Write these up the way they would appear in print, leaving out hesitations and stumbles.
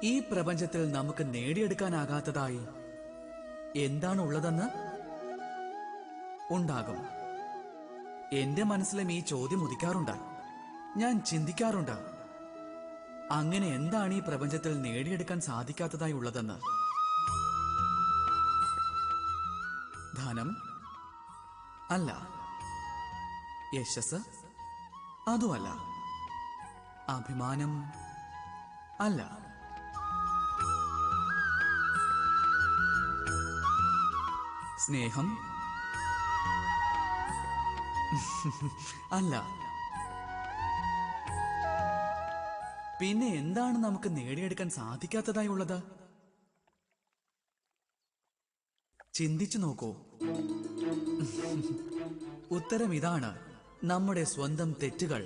ഈ പ്രപഞ്ചത്തിൽ നമുക്ക് നേടിയെടുക്കാനാകാത്തതായി എന്താണ് ഉള്ളതെന്ന് ഉണ്ടാകും. എന്റെ മനസ്സിലും ഈ ചോദ്യം ഉദിക്കാറുണ്ട്. ഞാൻ ചിന്തിക്കാറുണ്ട്, അങ്ങനെ എന്താണ് ഈ പ്രപഞ്ചത്തിൽ നേടിയെടുക്കാൻ സാധിക്കാത്തതായി ഉള്ളതെന്ന്. ധനം അല്ല, യശസ് അതുമല്ല, അഭിമാനം അല്ല, സ്നേഹം അല്ല. പിന്നെ എന്താണ് നമുക്ക് നേടിയെടുക്കാൻ സാധിക്കാത്തതായി ഉള്ളത്? ചിന്തിച്ചു നോക്കൂ. ഉത്തരം ഇതാണ്: നമ്മുടെ സ്വന്തം തെറ്റുകൾ,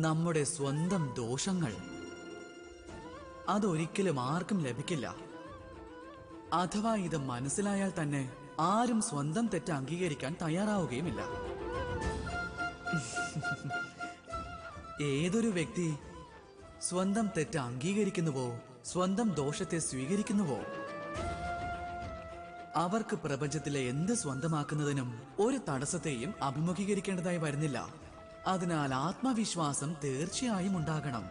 നമ്മുടെ സ്വന്തം ദോഷങ്ങൾ. അതൊരിക്കലും ആർക്കും ലഭിക്കില്ല. അഥവാ ഇത് മനസ്സിലായാൽ തന്നെ ആരും സ്വന്തം തെറ്റ് അംഗീകരിക്കാൻ തയ്യാറാവുകയുമില്ല. ഏതൊരു വ്യക്തി സ്വന്തം തെറ്റ് അംഗീകരിക്കുന്നുവോ, സ്വന്തം ദോഷത്തെ സ്വീകരിക്കുന്നുവോ, അവർക്ക് പ്രപഞ്ചത്തിലെ എന്ത് സ്വന്തമാക്കുന്നതിനും ഒരു തടസ്സത്തെയും അഭിമുഖീകരിക്കേണ്ടതായി വരുന്നില്ല. അതിനാൽ ആത്മവിശ്വാസം തീർച്ചയായും ഉണ്ടാകണം.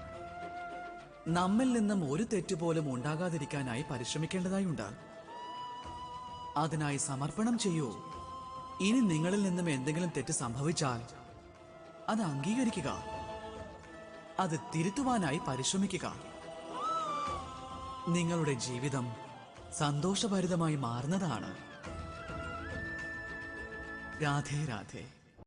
നമ്മിൽ നിന്നും ഒരു തെറ്റുപോലും ഉണ്ടാകാതിരിക്കാനായി പരിശ്രമിക്കേണ്ടതായുണ്ട്. അതിനായി സമർപ്പണം ചെയ്യൂ. ഇനി നിങ്ങളിൽ നിന്നും എന്തെങ്കിലും തെറ്റ് സംഭവിച്ചാൽ അത് അംഗീകരിക്കുക, അത് തിരുത്തുവാനായി പരിശ്രമിക്കുക. നിങ്ങളുടെ ജീവിതം സന്തോഷഭരിതമായി മാറുന്നതാണ്. രാധേ രാധേ.